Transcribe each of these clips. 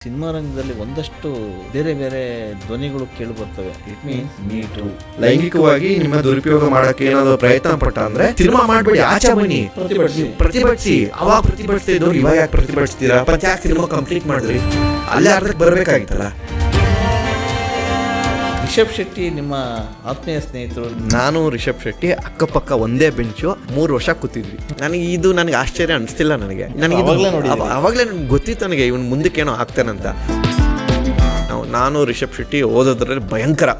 Cinema ರಂಗದಲ್ಲಿ ಒಂದಷ್ಟು ಬೇರೆ ಬೇರೆ ಧ್ವನಿಗಳು ಕೇಳಿ ಬರ್ತವೆ. It means me too. ಲೈಂಗಿಕವಾಗಿ ನಿಮ್ಮ ದುರುಪಯೋಗ ಮಾಡಕ್ಕೆ ಏನಾದ್ರು ಪ್ರಯತ್ನ ಪಟ್ಟ ಅಂದ್ರೆ ಸಿನಿಮಾ ಮಾಡ್ಬೇಡಿ, ಆಚೆ ಬನ್ನಿ, ಪ್ರತಿಭಟಿಸಿ. ಅವಾಗ ಪ್ರತಿಭಟಿಸ್ತಾ ಇದ್ದವ್ರು ಇವಾಗ ಯಾಕೆ ಪ್ರತಿಭಟಿಸ್ತೀರಾ? ಯಾಕೆ ಸಿನಿಮಾ ಕಂಪ್ಲೀಟ್ ಮಾಡಿದ್ರಿ? ಅಲ್ಲೇ ಅರ್ಧಕ್ಕೆ ಬರ್ಬೇಕಾಗಿತ್ತಲ್ಲ. ರಿಷಬ್ ಶೆಟ್ಟಿ ನಿಮ್ಮ ಆತ್ಮೀಯ ಸ್ನೇಹಿತರು. ನಾನು ರಿಷಬ್ ಶೆಟ್ಟಿ ಅಕ್ಕಪಕ್ಕ ಒಂದೇ ಬೆಂಚು 3 ವರ್ಷ ಕೂತಿದ್ವಿ. ನನಗೆ ಆಶ್ಚರ್ಯ ಅನಿಸ್ತಿಲ್ಲ. ನನಗೆ ಅವಾಗಲೇ ಗೊತ್ತಿತ್ತು ನನಗೆ ಇವನ್ ಮುಂದಕ್ಕೇನೋ ಆಗ್ತಾನಂತ. ನಾನು ರಿಷಬ್ ಶೆಟ್ಟಿ ಓದೋದ್ರಲ್ಲಿ ಭಯಂಕರ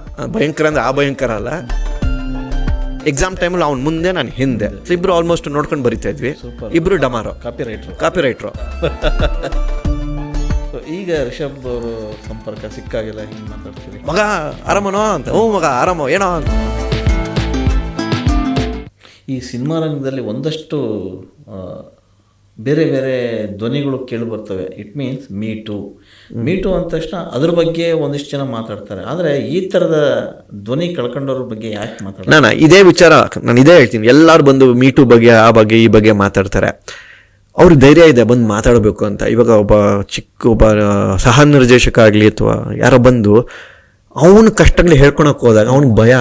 ಅಂದ್ರೆ ಆ ಭಯಂಕರ ಅಲ್ಲ. ಎಕ್ಸಾಮ್ ಟೈಮಲ್ಲಿ ಅವ್ನ ಮುಂದೆ ನಾನು ಹಿಂದೆ, ಇಬ್ರು ಆಲ್ಮೋಸ್ಟ್ ನೋಡ್ಕೊಂಡು ಬರಿತಾ ಇದ್ವಿ. ಇಬ್ರು ಡಮಾರೋ, ಕಾಪಿ ರೈಟ್ರು. ಈಗ ರಿಷಬ್ ಅವರು ಸಂಪರ್ಕ ಸಿಕ್ಕಾಗಿಲ್ಲ, ಹಿಂಗೆ ಮಾತಾಡ್ತೀವಿ. ಮಗ ಆರಾಮನೋ ಅಂತ. ಮಗ ಆರಾಮೋ ಏನೋ ಅಂತ. ಈ ಸಿನಿಮಾ ರಂಗದಲ್ಲಿ ಒಂದಷ್ಟು ಬೇರೆ ಬೇರೆ ಧ್ವನಿಗಳು ಕೇಳಿ ಬರ್ತವೆ. ಇಟ್ ಮೀನ್ಸ್ ಮೀಟು ಅಂದ ತಕ್ಷಣ ಅದ್ರ ಬಗ್ಗೆ ಒಂದಿಷ್ಟು ಜನ ಮಾತಾಡ್ತಾರೆ. ಆದರೆ ಈ ಥರದ ಧ್ವನಿ ಕಳ್ಕೊಂಡವ್ರ ಬಗ್ಗೆ ಯಾಕೆ ಮಾತಾಡ್ತಾರೆ? ಇದೇ ವಿಚಾರ ನಾನು ಇದೇ ಹೇಳ್ತೀನಿ. ಎಲ್ಲರೂ ಬಂದು ಮೀಟು ಬಗ್ಗೆ, ಆ ಬಗ್ಗೆ, ಈ ಬಗ್ಗೆ ಮಾತಾಡ್ತಾರೆ. ಅವ್ರಿಗೆ ಧೈರ್ಯ ಇದೆ ಬಂದು ಮಾತಾಡಬೇಕು ಅಂತ. ಇವಾಗ ಒಬ್ಬ ಸಹ ನಿರ್ದೇಶಕ ಆಗಲಿ ಅಥವಾ ಯಾರೋ ಬಂದು ಅವನ ಕಷ್ಟಗಳು ಹೇಳ್ಕೊಳಕ್ ಹೋದಾಗ ಅವ್ನಿಗೆ ಭಯ.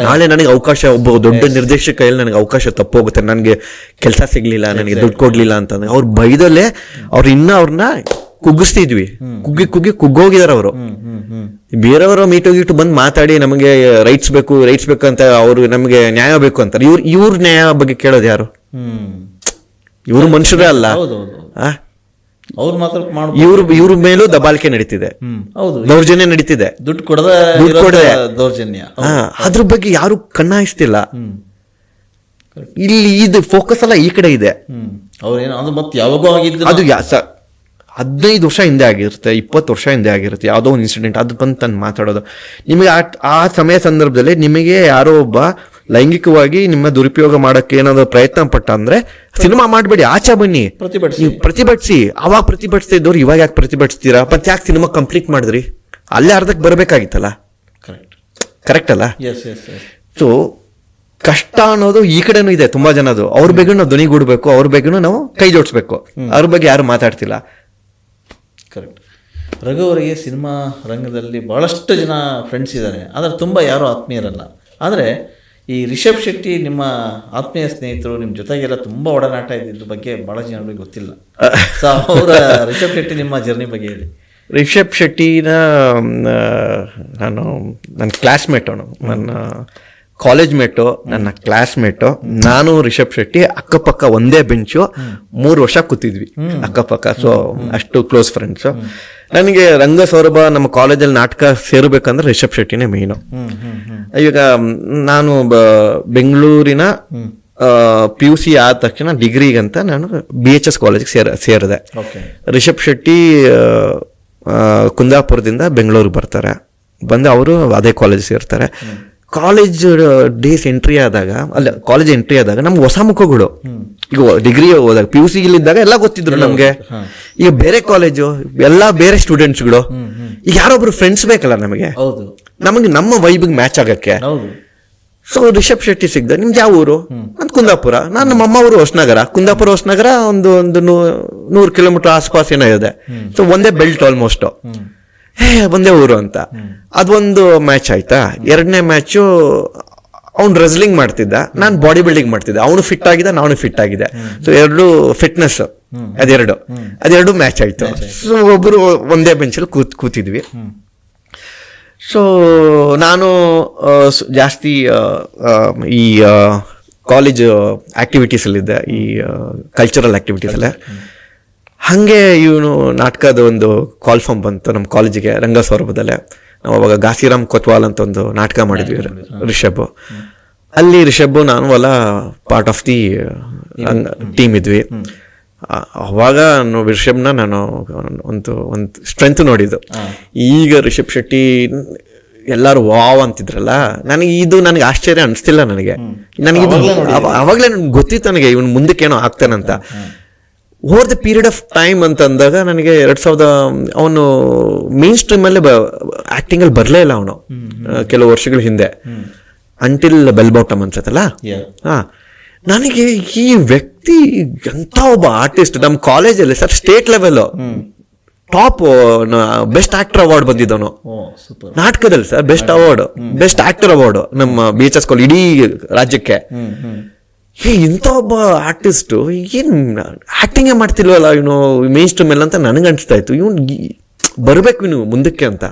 ನಾಳೆ ನನಗೆ ಅವಕಾಶ, ಒಬ್ಬ ದೊಡ್ಡ ನಿರ್ದೇಶಕ ಕೈಯಲ್ಲಿ ನನಗೆ ಅವಕಾಶ ತಪ್ಪೋಗುತ್ತೆ, ನನಗೆ ಕೆಲಸ ಸಿಗ್ಲಿಲ್ಲ, ನನಗೆ ದುಡ್ಡು ಕೊಡ್ಲಿಲ್ಲ ಅಂತಂದ್ರೆ ಅವ್ರ ಭಯದಲ್ಲೇ ಅವ್ರನ್ನ ಕುಗ್ಗಿಸ್ತಿದ್ವಿ. ಕುಗ್ಗೋಗಿದಾರೆ ಅವರು. ಬೇರೆಯವರು ಮೀಟು ಬಂದು ಮಾತಾಡಿ ನಮಗೆ ರೈಟ್ಸ್ ಬೇಕು ಅಂತ, ಅವ್ರು ನಮಗೆ ನ್ಯಾಯ ಬೇಕು ಅಂತಾರೆ. ಇವ್ರ ನ್ಯಾಯ ಬಗ್ಗೆ ಕೇಳೋದು ಯಾರು? ಇವರು ಮನುಷ್ಯರೇ ಅಲ್ಲ. ಇವ್ರ ಮೇಲೂ ದಬಾಳಿಕೆ ನಡೀತಿದೆ, ದೌರ್ಜನ್ಯ ನಡೀತಿದೆ, ದುಡ್ಡು ಕೊಡದೆ ದೌರ್ಜನ್ಯ. ಅದ್ರ ಬಗ್ಗೆ ಯಾರು ಕಣ್ಣಾಯಿಸ್ತಿಲ್ಲ. ಇಲ್ಲಿ ಇದು ಫೋಕಸ್ ಎಲ್ಲ ಈ ಕಡೆ ಇದೆ. ಅದು 15 ವರ್ಷ ಹಿಂದೆ ಆಗಿರುತ್ತೆ, 20 ವರ್ಷ ಹಿಂದೆ ಆಗಿರುತ್ತೆ. ಯಾವುದೋ ಒಂದು ಇನ್ಸಿಡೆಂಟ್ ಅದು ಬಂದು ತಂದು ಮಾತಾಡೋದು. ನಿಮಗೆ ಆ ಸಮಯ ಸಂದರ್ಭದಲ್ಲಿ ನಿಮಗೆ ಯಾರೋ ಒಬ್ಬ ಲೈಂಗಿಕವಾಗಿ ನಿಮ್ಮ ದುರುಪಯೋಗ ಮಾಡಕ್ಕೆ ಏನಾದ್ರು ಪ್ರಯತ್ನ ಪಟ್ಟ ಅಂದ್ರೆ ಸಿನಿಮಾ ಮಾಡ್ಬೇಡಿ, ಆಚೆ ಬನ್ನಿ, ಪ್ರತಿಭಟಿಸಿ. ಅವಾಗ ಪ್ರತಿಭಟಿಸ್ತಾ ಇದ್ದವ್ರು ಇವಾಗ ಯಾಕೆ ಪ್ರತಿಭಟಿಸ್ತೀರಾ? ಯಾಕೆ ಸಿನಿಮಾ ಕಂಪ್ಲೀಟ್ ಮಾಡಿದ್ರಿ? ಅಲ್ಲೇ ಅರ್ಧಕ್ಕೆ ಬರ್ಬೇಕಾಗಿತ್ತಲ್ಲ. ಕರೆಕ್ಟ್ ಅಲ್ಲ? ಸೊ ಕಷ್ಟ ಅನ್ನೋದು ಈ ಕಡೆನೂ ಇದೆ ತುಂಬಾ ಜನದು. ಅವ್ರ ಬಗ್ಗೆ ನಾವು ಧ್ವನಿಗೂಡ್ಬೇಕು, ಅವ್ರ ಬಗ್ಗೆನೂ ನಾವು ಕೈ ಜೋಡಿಸ್ಬೇಕು. ಅವ್ರ ಬಗ್ಗೆ ಯಾರು ಮಾತಾಡ್ತಿಲ್ಲ. ಕರೆಕ್ಟ್. ರಘು ಅವರಿಗೆ ಸಿನಿಮಾ ರಂಗದಲ್ಲಿ ಬಹಳಷ್ಟು ಜನ ಫ್ರೆಂಡ್ಸ್ ಇದ್ದಾರೆ, ಆದರೆ ತುಂಬ ಯಾರೂ ಆತ್ಮೀಯರಲ್ಲ. ಆದರೆ ಈ ರಿಷಬ್ ಶೆಟ್ಟಿ ನಿಮ್ಮ ಆತ್ಮೀಯ ಸ್ನೇಹಿತರು, ನಿಮ್ಮ ಜೊತೆಗೆಲ್ಲ ತುಂಬ ಒಡನಾಟ ಇದ್ದಿದ್ರ ಬಗ್ಗೆ ಭಾಳ ಜನರಿಗೆ ಗೊತ್ತಿಲ್ಲ. ಸೊ ಅವರ ರಿಷಬ್ ಶೆಟ್ಟಿ ನಿಮ್ಮ ಜರ್ನಿ ಬಗ್ಗೆ ಹೇಳಿ. ರಿಷಬ್ ಶೆಟ್ಟಿನ ನನ್ನ ಕ್ಲಾಸ್ಮೇಟ್, ನನ್ನ ಕಾಲೇಜ್ ಮೇಟು, ನನ್ನ ಕ್ಲಾಸ್ಮೇಟು. ನಾನು ರಿಷಬ್ ಶೆಟ್ಟಿ ಅಕ್ಕಪಕ್ಕ ಒಂದೇ ಬೆಂಚು 3 ವರ್ಷ ಕೂತಿದ್ವಿ ಅಕ್ಕಪಕ್ಕ. ಸೊ ಅಷ್ಟು ಕ್ಲೋಸ್ ಫ್ರೆಂಡ್ಸು. ನನಗೆ ರಂಗ ಸೌರಭ ನಮ್ಮ ಕಾಲೇಜಲ್ಲಿ ನಾಟಕ ಸೇರ್ಬೇಕಂದ್ರೆ ರಿಷಬ್ ಶೆಟ್ಟಿನೇ ಮೇಯ್ನು. ಈಗ ನಾನು ಬೆಂಗಳೂರಿನ PUC ಆದ ತಕ್ಷಣ ಡಿಗ್ರಿಗಂತ ನಾನು BHS ಕಾಲೇಜಿಗೆ ಸೇರಿದೆ. ರಿಷಬ್ ಶೆಟ್ಟಿ ಕುಂದಾಪುರದಿಂದ ಬೆಂಗಳೂರಿಗೆ ಬರ್ತಾರೆ. ಬಂದು ಅವರು ಅದೇ ಕಾಲೇಜ್ ಸೇರ್ತಾರೆ. ಕಾಲೇಜ್ ಡೇಸ್ ಎಂಟ್ರಿ ಆದಾಗ ನಮ್ಗೆ ಹೊಸ ಮುಖಗಳು. ಈಗ ಡಿಗ್ರಿ ಹೋದಾಗ PUC ಇದ್ದಾಗ ಎಲ್ಲ ಗೊತ್ತಿದ್ರು ನಮ್ಗೆ. ಈಗ ಬೇರೆ ಕಾಲೇಜು, ಎಲ್ಲ ಬೇರೆ ಸ್ಟೂಡೆಂಟ್ಸ್ಗಳು. ಈಗ ಯಾರೊಬ್ರು ಫ್ರೆಂಡ್ಸ್ ಬೇಕಲ್ಲ ನಮಗೆ ನಮ್ಮ ವೈಬಿಗೆ ಮ್ಯಾಚ್ ಆಗಕ್ಕೆ. ಸೊ ರಿಷಬ್ ಶೆಟ್ಟಿ ಸಿಗ್ದ. ನಿಮ್ದು ಯಾವ ಊರು? ಅಂತ ಕುಂದಾಪುರ. ನಮ್ಮ ಅಮ್ಮ ಊರು ಹೊಸನಗರ. ಹೊಸನಗರ ಒಂದು 100 ಕಿಲೋಮೀಟರ್ ಆಸ್ಪಾಸ್ ಏನೋ ಇದೆ. ಸೊ ಒಂದೇ ಬೆಲ್ಟ್ ಆಲ್ಮೋಸ್ಟ್. ಒಂದೇ ಊರು ಅಂತ. ಅದೊಂದು ಮ್ಯಾಚ್ ಆಯ್ತಾ. 2ನೇ ಮ್ಯಾಚು ಅವ್ನು ರೆಸ್ಲಿಂಗ್ ಮಾಡ್ತಿದ್ದ, ನಾನು ಬಾಡಿ ಬಿಲ್ಡಿಂಗ್ ಮಾಡ್ತಿದ್ದೆ. ಅವನು ಫಿಟ್ ಆಗಿದ್ದ, ನಾನು ಫಿಟ್ ಆಗಿದೆ. ಸೊ 2 ಫಿಟ್ನೆಸ್, ಅದೆರಡು ಮ್ಯಾಚ್ ಆಯ್ತು. ಸೊ ಒಬ್ರು ಒಂದೇ ಬೆಂಚಲ್ಲಿ ಕೂತಿದ್ವಿ. ಸೊ ನಾನು ಜಾಸ್ತಿ ಈ ಕಾಲೇಜ್ ಆಕ್ಟಿವಿಟೀಸ್ ಅಲ್ಲಿದ್ದೆ, ಈ ಕಲ್ಚರಲ್ ಆಕ್ಟಿವಿಟೀಸ್ ಅಲ್ಲೇ. ಹಾಗೆ ಇವನು ನಾಟಕದ ಒಂದು ಕಾಲ್ ಫಾರ್ಮ್ ಬಂತು ನಮ್ಮ ಕಾಲೇಜಿಗೆ ರಂಗ ಸೌರಭದಲ್ಲೇ. ನಾವು ಅವಾಗ ಘಾಸಿರಾಮ್ ಕೊತ್ವಾಲ್ ಅಂತ ಒಂದು ನಾಟಕ ಮಾಡಿದ್ವಿ ರಿಷಬ್. ಅಲ್ಲಿ ರಿಷಬ್ ನಾನು ಎಲ್ಲ ಪಾರ್ಟ್ ಆಫ್ ದಿ ಟೀಮ್ ಇದ್ವಿ. ಅವಾಗ ರಿಷಬ್ನ ನಾನು ಒಂದು ಸ್ಟ್ರೆಂತ್ ನೋಡಿದ್ದು. ಈಗ ರಿಷಬ್ ಶೆಟ್ಟಿ ಎಲ್ಲರೂ ವಾವ್ ಅಂತಿದ್ರಲ್ಲ, ನನಗೆ ಆಶ್ಚರ್ಯ ಅನಿಸ್ತಿಲ್ಲ. ನನಗೆ ಅವಾಗಲೇ ಗೊತ್ತಿತ್ತು ನನಗೆ ಇವನ್ ಮುಂದಕ್ಕೇನೋ ಆಗ್ತಾನಂತ. Over the period of time ಅಂತ ಅಂದಾಗ ನನಗೆ 2000 ಅವನು ಮೇನ್ ಸ್ಟ್ರೀಮ್ ಅಲ್ಲೇ ಆಕ್ಟಿಂಗ್ ಅಲ್ಲಿ ಬರಲೇ ಇಲ್ಲ ಅವನು ಕೆಲವು ವರ್ಷಗಳ ಹಿಂದೆ, ಅಂಟಿಲ್ ಬೆಲ್ ಬಾಟಮ್ ಅನ್ಸತ್ತಲ್ಲ. ನನಗೆ ಈ ವ್ಯಕ್ತಿ ಎಂತ ಒಬ್ಬ ಆರ್ಟಿಸ್ಟ್ ನಮ್ಮ ಕಾಲೇಜಲ್ಲಿ sir state level top best actor award ಬಂದಿದ್ದವನು ಓ ಸೂಪರ್. ನಾಟಕದಲ್ಲಿ sir. Best award, best actor award ನಮ್ಮ BHS ಕಾಲೇಜ್ ಇಡೀ ರಾಜ್ಯಕ್ಕೆ. ಇಂಥ ಒಬ್ಬ ಆರ್ಟಿಸ್ಟು ಏನು ಆಕ್ಟಿಂಗೇ ಮಾಡ್ತಿಲ್ವಲ್ಲ ಇವನು ಮೇನ್ ಸ್ಟ್ರೀಮ್ ಮೇಲೆ ಅಂತ ನನಗೆ ಅನಿಸ್ತಾ ಇತ್ತು. ಇವನು ಬರಬೇಕು ಇವನು ಮುಂದಕ್ಕೆ ಅಂತ.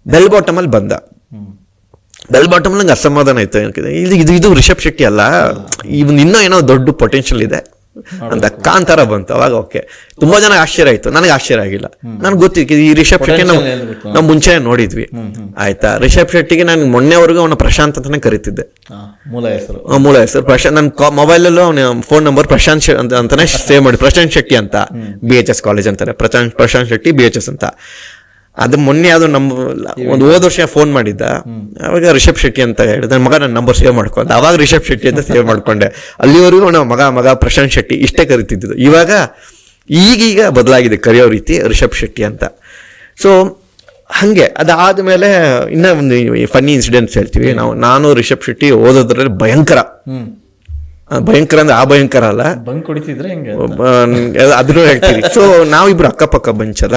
ಬೆಲ್ ಬಾಟಮಲ್ಲಿ ಬಂದ. ಬೆಲ್ ಬಾಟಮ್ ನಂಗೆ ಅಸಮಾಧಾನ ಆಯ್ತು. ಇದು ರಿಷಬ್ ಶೆಟ್ಟಿ ಅಲ್ಲ, ಇವನ್ ಇನ್ನೂ ಏನೋ ದೊಡ್ಡ ಪೊಟೆನ್ಷಿಯಲ್ ಇದೆ ಅಂತ ಕಾಂತಾರ ಬಂತು. ಅವಾಗ ಓಕೆ, ತುಂಬಾ ಜನ ಆಶ್ಚರ್ಯ ಆಯ್ತು, ನನಗೆ ಆಶ್ಚರ್ಯ ಆಗಿಲ್ಲ. ನನ್ಗೆ ಗೊತ್ತಿತ್ತು ಈ ರಿಷಬ್ ಶೆಟ್ಟಿ ನಾವು ಮುಂಚೆ ನೋಡಿದ್ವಿ ಆಯ್ತಾ. ರಿಷಬ್ ಶೆಟ್ಟಿಗೆ ನಾನು ಮೊನ್ನೆವರೆಗೂ ಅವನ ಪ್ರಶಾಂತ್ ಅಂತಾನೆ ಕರಿತಿದ್ದೆ, ಮೂಲ ಹೆಸರು. ಪ್ರಶಾಂತ್. ನನ್ನ ಮೊಬೈಲಲ್ಲೂ ಅವನ ಫೋನ್ ನಂಬರ್ ಪ್ರಶಾಂತ್ ಅಂತಾನೆ ಸೇವ್ ಮಾಡಿ, ಪ್ರಶಾಂತ್ ಶೆಟ್ಟಿ ಅಂತ. BHS ಕಾಲೇಜ್ ಅಂತಾನೆ ಪ್ರಶಾಂತ್ ಶೆಟ್ಟಿ BHS ಅಂತ. ಅದು ಮೊನ್ನೆ ಅದು ಒಂದು ಹೋದ ವರ್ಷ ಫೋನ್ ಮಾಡಿದ್ದ, ಅವಾಗ ರಿಷಬ್ ಶೆಟ್ಟಿ ಅಂತ ಹೇಳಿದ. ಮಗ ನನ್ನ ನಂಬರ್ ಸೇವ್ ಮಾಡ್ಕೊಂಡ, ಅವಾಗ ರಿಷಬ್ ಶೆಟ್ಟಿ ಅಂತ ಸೇವ್ ಮಾಡ್ಕೊಂಡೆ. ಅಲ್ಲಿವರೆಗೂ ನಾವು ಮಗ ಪ್ರಶಾಂತ್ ಶೆಟ್ಟಿ ಇಷ್ಟೇ ಕರಿತಿದ್ದು. ಇವಾಗ ಈಗೀಗ ಬದಲಾಗಿದೆ ಕರೆಯೋ ರೀತಿ, ರಿಷಬ್ ಶೆಟ್ಟಿ ಅಂತ. ಸೊ ಹಂಗೆ ಅದಾದ್ಮೇಲೆ ಇನ್ನ ಒಂದು ಫನ್ನಿ ಇನ್ಸಿಡೆಂಟ್ಸ್ ಹೇಳ್ತೀವಿ ನಾವು. ನಾನು ರಿಷಬ್ ಶೆಟ್ಟಿ ಓದೋದ್ರಲ್ಲಿ ಭಯಂಕರ ಅಂದ್ರೆ ಆ ಭಯಂಕರ ಅಲ್ಲ, ಬಂಕ್ ಹೊಡಿತಿದ್ರೆ ಹೆಂಗೆ ಅದನ್ನು ಹೇಳ್ತೀವಿ. ಸೊ ನಾವಿಬ್ರು ಅಕ್ಕಪಕ್ಕ ಬಂಚಲ್ಲ.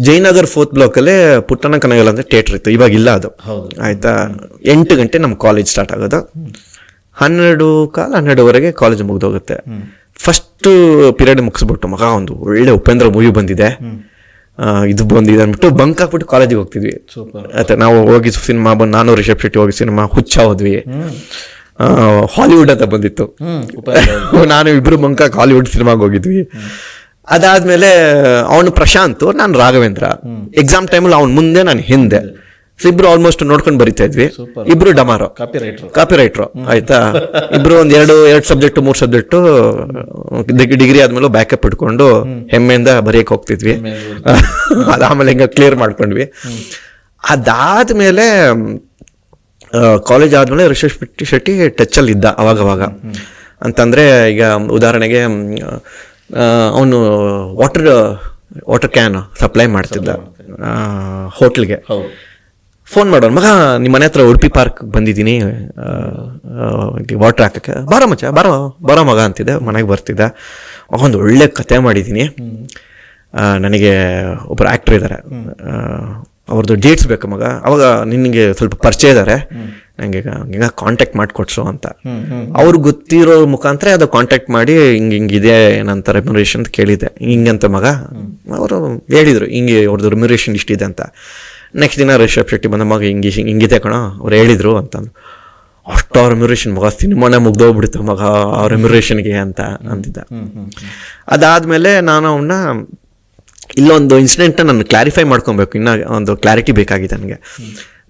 ಜಯನಗರ್ 4th ಬ್ಲಾಕ್ ಅಲ್ಲೇ ಪುಟ್ಟಣ್ಣ ಕನಗಲ್ ಅಂತ ಥಿಯೇಟರ್ ಇತ್ತು, ಇವಾಗ ಇಲ್ಲ ಅದು ಆಯ್ತಾ. 8 ಗಂಟೆ ನಮ್ಮ ಕಾಲೇಜ್ ಸ್ಟಾರ್ಟ್ ಆಗೋದು, 12:15 ಕಾಲೇಜ್ ಮುಗ್ದೋಗುತ್ತೆ. ಫಸ್ಟ್ ಪೀರಿಯಡ್ ಮುಗಿಸ್ಬಿಟ್ಟು ಮಗ ಒಂದು ಒಳ್ಳೆ ಉಪೇಂದ್ರ ಮೂವಿ ಬಂದಿದೆ, ಇದು ಬಂದಿದೆ ಅಂದ್ಬಿಟ್ಟು ಬಂಕ್ ಹಾಕ್ಬಿಟ್ಟು ಕಾಲೇಜಿಗೆ ಹೋಗ್ತಿದ್ವಿ ಆಯ್ತಾ. ನಾವು ಹೋಗಿ ಸಿನಿಮಾ ಬಂದು, ನಾನು ರಿಷಬ್ ಶೆಟ್ಟಿ ಹೋಗಿ ಸಿನಿಮಾ ಹುಚ್ಚ ಹೋದ್ವಿ. ಹಾಲಿವುಡ್ ಅಂತ ಬಂದಿತ್ತು, ನಾನು ಇಬ್ರು ಬಂಕ್ ಹಾಕಿ ಹಾಲಿವುಡ್ ಸಿನಿಮಾಗೆ ಹೋಗಿದ್ವಿ. ಅದಾದ್ಮೇಲೆ ಅವನು ಪ್ರಶಾಂತ್, ನಾನು ರಾಘವೇಂದ್ರ. ಎಕ್ಸಾಮ್ ಟೈಮಲ್ಲಿ ಅವ್ನ ಮುಂದೆ, ನಾನು ಹಿಂದೆ. ಇಬ್ರು ಆಲ್ಮೋಸ್ಟ್ ನೋಡ್ಕೊಂಡು ಬರಿತಾ ಇದ್ವಿ. ಇಬ್ರು ಡಮಾರೋ, ಕಾಪಿ ರೈಟ್ರು ಆಯ್ತಾ. ಇಬ್ರು ಎರಡು ಸಬ್ಜೆಕ್ಟ್ 3 ಸಬ್ಜೆಕ್ಟು ಡಿಗ್ರಿ ಆದ್ಮೇಲೆ ಬ್ಯಾಕಪ್ ಇಟ್ಕೊಂಡು ಹೆಮ್ಮೆಯಿಂದ ಬರೆಯಕ್ಕೆ ಹೋಗ್ತಿದ್ವಿ. ಅದಾದ್ಮೇಲೆ ಹಿಂಗ ಕ್ಲಿಯರ್ ಮಾಡ್ಕೊಂಡ್ವಿ. ಅದಾದ್ಮೇಲೆ ಕಾಲೇಜ್ ಆದ್ಮೇಲೆ ರಿಷಬ್ ಶೆಟ್ಟಿ ಟಚಲ್ಲಿ ಇದ್ದ ಅವಾಗವಾಗ. ಅಂತಂದ್ರೆ ಈಗ ಉದಾಹರಣೆಗೆ ಅವನು ವಾಟರ್ ಕ್ಯಾನ್ ಸಪ್ಲೈ ಮಾಡ್ತಿದ್ದ ಹೋಟ್ಲ್ಗೆ. ಫೋನ್ ಮಾಡೋನು, ಮಗ ನಿಮ್ಮ ಮನೆ ಹತ್ರ ಉಡುಪಿ ಪಾರ್ಕ್ ಬಂದಿದ್ದೀನಿ ವಾಟರ್ ಹಾಕಕ್ಕೆ, ಬಾರೋ ಮಚ್ಚ ಬಾರೋ ಮಗ ಅಂತಿದ್ದೆ. ಮನೆಗೆ ಬರ್ತಿದ್ದ. ಒಂದು ಒಳ್ಳೆ ಕತೆ ಮಾಡಿದ್ದೀನಿ, ನನಗೆ ಒಬ್ಬರು ಆ್ಯಕ್ಟ್ರ್ ಇದ್ದಾರೆ, ಅವ್ರದ್ದು ಡೇಟ್ಸ್ ಬೇಕು ಮಗ, ಅವಾಗ ನಿನಗೆ ಸ್ವಲ್ಪ ಪರಿಚಯ ಇದ್ದಾರೆ, ನನಗೆ ಹಿಂಗೆ ಕಾಂಟ್ಯಾಕ್ಟ್ ಮಾಡಿಕೊಡ್ಸು ಅಂತ. ಅವ್ರಿಗೆ ಗೊತ್ತಿರೋ ಮುಖಾಂತರ ಅದು ಕಾಂಟ್ಯಾಕ್ಟ್ ಮಾಡಿ ಹಿಂಗಿದೆ ಏನಂತ ರೆಮ್ಯುನರೇಷನ್ ಅಂತ ಕೇಳಿದೆ. ಹಿಂಗಂತ ಮಗ ಅವರು ಹೇಳಿದರು, ಹಿಂಗೆ ಅವ್ರದ್ದು ರೆಮ್ಯುನರೇಷನ್ ಇಷ್ಟಿದೆ ಅಂತ. ನೆಕ್ಸ್ಟ್ ದಿನ ರಿಷಬ್ ಶೆಟ್ಟಿ ಬಂದ, ಮಗ ಹಿಂಗಿದೆ ಕಣೋ ಅವ್ರು ಹೇಳಿದರು ಅಂತಂದು. ಅಷ್ಟು ರೆಮ್ಯುನರೇಷನ್ ಮಗ, ಸಿನಿಮಾನೇ ಮುಗ್ದೋಗ್ಬಿಡ್ತು ಮಗ ಆ ರೆಮ್ಯುನರೇಷನ್ಗೆ ಅಂತ ಅಂತಿದ್ದ. ಅದಾದಮೇಲೆ ನಾನು ಅವನ್ನ ಇಲ್ಲೊಂದು ಇನ್ಸಿಡೆಂಟ್ನ ನಾನು ಕ್ಲಾರಿಫೈ ಮಾಡ್ಕೊಬೇಕು, ಇನ್ನೂ ಒಂದು ಕ್ಲಾರಿಟಿ ಬೇಕಾಗಿದೆ ನನಗೆ.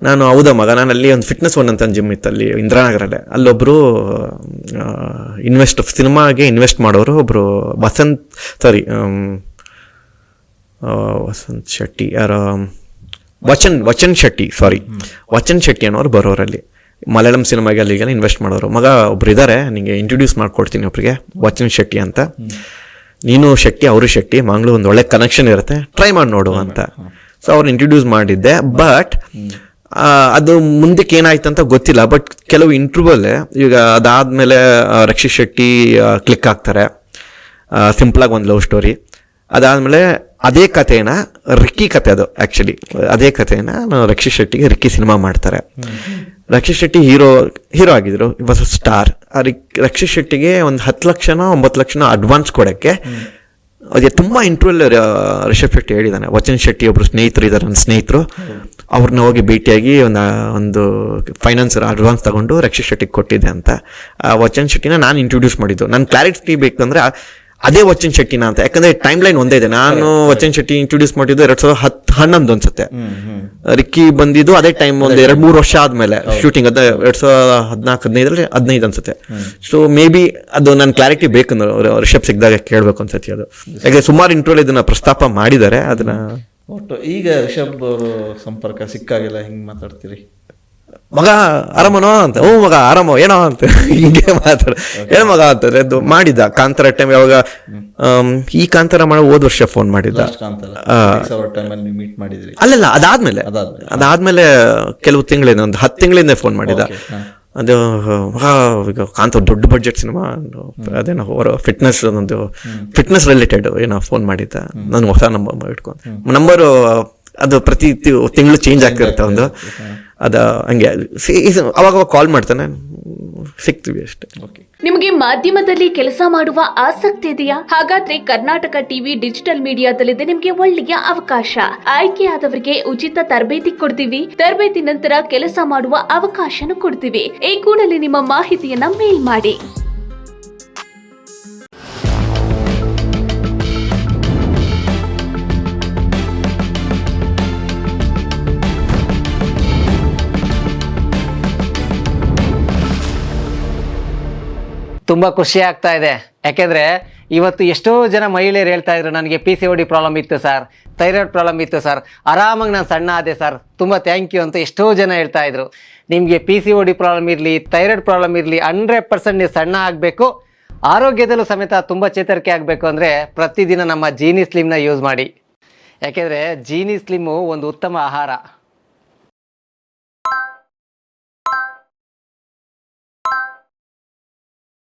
ನಾನು ಹೌದಾ ಮಗ, ನಾನು ಅಲ್ಲಿ ಒಂದು ಫಿಟ್ನೆಸ್ ಒನ್ ಅಂತ ಜಿಮ್ ಇತ್ತು ಅಲ್ಲಿ ಇಂದಿರಾನಗರಲ್ಲೇ. ಅಲ್ಲೊಬ್ಬರು ಸಿನಿಮಾಗೆ ಇನ್ವೆಸ್ಟ್ ಮಾಡೋರು ಒಬ್ಬರು ವಸಂತ್ ಶೆಟ್ಟಿ, ಯಾರೋ ವಚನ್ ಶೆಟ್ಟಿ ಅನ್ನೋರು ಬರೋರಲ್ಲಿ. ಮಲಯಾಳಂ ಸಿನಿಮಾಗೆ ಅಲ್ಲಿಗೆಲ್ಲ ಇನ್ವೆಸ್ಟ್ ಮಾಡೋರು. ಮಗ ಒಬ್ರು ಇದ್ದಾರೆ, ನಿಮಗೆ ಇಂಟ್ರೊಡ್ಯೂಸ್ ಮಾಡ್ಕೊಡ್ತೀನಿ ಒಬ್ರಿಗೆ, ವಚನ್ ಶೆಟ್ಟಿ ಅಂತ. ನೀನು ಶೆಟ್ಟಿ, ಅವರು ಶೆಟ್ಟಿ, ಮಂಗಳೂರು ಒಂದು ಒಳ್ಳೆ ಕನೆಕ್ಷನ್ ಇರುತ್ತೆ, ಟ್ರೈ ಮಾಡಿ ನೋಡು ಅಂತ. ಸೊ ಅವ್ರು ಇಂಟ್ರೊಡ್ಯೂಸ್ ಮಾಡಿದ್ದೆ. ಬಟ್ ಅದು ಮುಂದಕ್ಕೆ ಏನಾಯ್ತು ಅಂತ ಗೊತ್ತಿಲ್ಲ. ಬಟ್ ಕೆಲವು ಇಂಟರ್ವ್ಯೂವಲ್ಲೇ ಈಗ ಅದಾದ್ಮೇಲೆ ರಕ್ಷಿತ್ ಶೆಟ್ಟಿ ಕ್ಲಿಕ್ ಆಗ್ತಾರೆ, ಸಿಂಪಲಾಗಿ ಒಂದು ಲವ್ ಸ್ಟೋರಿ. ಅದಾದಮೇಲೆ ಅದೇ ಕಥೆನ ರಿಕ್ಕಿ ಕತೆ, ಅದು ಆ್ಯಕ್ಚುಲಿ ಅದೇ ಕಥೆನ ರಕ್ಷಿತ್ ಶೆಟ್ಟಿಗೆ ರಿಕ್ಕಿ ಸಿನಿಮಾ ಮಾಡ್ತಾರೆ. ರಕ್ಷಿತ್ ಶೆಟ್ಟಿ ಹೀರೋ ಆಗಿದ್ರು, ವಾಸ್ ಅ ಸ್ಟಾರ್. ರಕ್ಷಿತ್ ಶೆಟ್ಟಿಗೆ ಒಂದು 10 ಲಕ್ಷನೋ 9 ಲಕ್ಷನೋ ಅಡ್ವಾನ್ಸ್ ಕೊಡೋಕ್ಕೆ ಅದೇ ತುಂಬ ಇಂಟರ್ವ್ಯೂಲ್ ರಿಷಬ್ ಶೆಟ್ಟಿ ಹೇಳಿದ್ದಾನೆ. ವಚನ್ ಶೆಟ್ಟಿ ಒಬ್ರು ಸ್ನೇಹಿತರು ಇದ್ದಾರೆ, ನನ್ನ ಸ್ನೇಹಿತರು, ಅವ್ರನ್ನ ಹೋಗಿ ಭೇಟಿಯಾಗಿ ಒಂದು ಫೈನಾನ್ಸ್ ಅಡ್ವಾನ್ಸ್ ತಗೊಂಡು ರಕ್ಷಿತ್ ಶೆಟ್ಟಿಗೆ ಕೊಟ್ಟಿದ್ದೆ ಅಂತ. ವಚನ್ ಶೆಟ್ಟಿನ ನಾನು ಇಂಟ್ರೊಡ್ಯೂಸ್ ಮಾಡಿದ್ದು. ನನ್ನ ಕ್ಲಾರಿಟಿ ಬೇಕಂದ್ರೆ ಅದೇ ವಚನ್ ಶೆಟ್ಟಿನ ಅಂತ, ಯಾಕಂದ್ರೆ ಟೈಮ್ ಲೈನ್ ಒಂದೇ ಇದೆ. ನಾನು ವಚನ್ ಶೆಟ್ಟಿ ಇಂಟ್ರೊಡ್ಯೂಸ್ ಮಾಡಿದ್ದು 2011 ಅನ್ಸುತ್ತೆ, ರಿಕ್ಕಿ ಬಂದಿದ್ದು ಅದೇ ಟೈಮ್, ಒಂದು 2-3 ವರ್ಷ ಆದ್ಮೇಲೆ ಶೂಟಿಂಗ್. 2014-15 ಅನ್ಸುತ್ತೆ. ಸೊ ಮೇ ಬಿ ಅದು ನನ್ನ ಕ್ಲಾರಿಟಿ ಬೇಕಂದ್ರೆ ರಿಷಬ್ ಸಿಕ್ಕಿದಾಗ ಕೇಳಬೇಕು ಅನ್ಸತಿ. ಅದು ಯಾಕೆ ಸುಮಾರು ಇಂಟ್ರೋಲ್ ಇದನ್ನ ಪ್ರಸ್ತಾಪ ಮಾಡಿದ್ದಾರೆ. ಅದನ್ನ ಒಟ್ಟು ಈಗ ರಿಷಬ್ ಅವರು ಸಂಪರ್ಕ ಸಿಕ್ಕಾಗೆಲ್ಲ ಹಿಂಗೆ ಮಾತಾಡ್ತೀರಿ, ಮಗ ಆರಾಮನೋ ಅಂತ, ಹ್ಞೂ ಮಗ ಆರಾಮೋ ಏನೋ ಅಂತ ಹಿಂಗೆ ಹೇಳ ಮಗ ಅಂತಾರೆ. ಅದು ಮಾಡಿದ್ದ ಕಾಂತಾರ ಟೈಮ್, ಯಾವಾಗ ಈ ಕಾಂತಾರ ಮಾಡೋ ಹೋದ ವರ್ಷ ಫೋನ್ ಮಾಡಿದ್ದ. ಅಲ್ಲಲ್ಲ, ಅದಾದ್ಮೇಲೆ ಕೆಲವು ತಿಂಗಳಿಂದ, ಒಂದು 10 ತಿಂಗಳಿಂದ ಫೋನ್ ಮಾಡಿದ್ದ. ಅದು ಈಗ ಕಾಂತ ದೊಡ್ಡ ಬಡ್ಜೆಟ್ ಸಿನಿಮಾ, ಅದೇನೋ ಅವರ ಫಿಟ್ನೆಸ್ ಒಂದು ಫಿಟ್ನೆಸ್ ರಿಲೇಟೆಡ್ ಏನೋ ಫೋನ್ ಮಾಡಿದ್ದ, ನಾನು ಹೊಸ ನಂಬರ್ ಇಟ್ಕೊಂಡು ನಂಬರು ಅದು ಪ್ರತಿ ತಿಂಗಳು ಚೇಂಜ್ ಆಗ್ತಿರುತ್ತೆ ಒಂದು, ಅದ ಹಂಗೆ ಅವಾಗ ಕಾಲ್ ಮಾಡ್ತಾನೆ, ಸಿಗ್ತೀವಿ ಅಷ್ಟೇ. ನಿಮಗೆ ಮಾಧ್ಯಮದಲ್ಲಿ ಕೆಲಸ ಮಾಡುವ ಆಸಕ್ತಿ ಇದೆಯಾ? ಹಾಗಾದ್ರೆ ಕರ್ನಾಟಕ ಟಿವಿ ಡಿಜಿಟಲ್ ಮೀಡಿಯಾದಲ್ಲಿದೆ ನಿಮಗೆ ಒಳ್ಳೆಯ ಅವಕಾಶ. ಆಯ್ಕೆಯಾದವರಿಗೆ ಉಚಿತ ತರಬೇತಿ ಕೊಡ್ತೀವಿ. ತರಬೇತಿ ನಂತರ ಕೆಲಸ ಮಾಡುವ ಅವಕಾಶನೂ ಕೊಡ್ತೀವಿ. ಈ ಕೂಡಲೇ ನಿಮ್ಮ ಮಾಹಿತಿಯನ್ನ ಮೇಲ್ ಮಾಡಿ. ತುಂಬ ಖುಷಿ ಆಗ್ತಾ ಇದೆ. ಯಾಕೆಂದರೆ ಇವತ್ತು ಎಷ್ಟೋ ಜನ ಮಹಿಳೆಯರು ಹೇಳ್ತಾ ಇದ್ರು, ನನಗೆ PCOD ಪ್ರಾಬ್ಲಮ್ ಇತ್ತು ಸರ್, ಥೈರಾಯ್ಡ್ ಪ್ರಾಬ್ಲಮ್ ಇತ್ತು ಸರ್, ಆರಾಮಾಗಿ ನಾನು ಸಣ್ಣ ಆದೆ ಸರ್, ತುಂಬ ಥ್ಯಾಂಕ್ ಯು ಅಂತ ಎಷ್ಟೋ ಜನ ಹೇಳ್ತಾ ಇದ್ರು. ನಿಮಗೆ PCOD ಪ್ರಾಬ್ಲಮ್ ಇರಲಿ, ಥೈರಾಯ್ಡ್ ಪ್ರಾಬ್ಲಮ್ ಇರಲಿ, 100% ನೀವು ಸಣ್ಣ ಆಗಬೇಕು, ಆರೋಗ್ಯದಲ್ಲೂ ಸಮೇತ ತುಂಬ ಚೇತರಿಕೆ ಆಗಬೇಕು ಅಂದರೆ ಪ್ರತಿದಿನ ನಮ್ಮ ಜೀನಿ ಸ್ಲಿಮ್ನ ಯೂಸ್ ಮಾಡಿ. ಯಾಕೆಂದರೆ ಜೀನಿ ಸ್ಲಿಮ್ಮು ಒಂದು ಉತ್ತಮ ಆಹಾರ.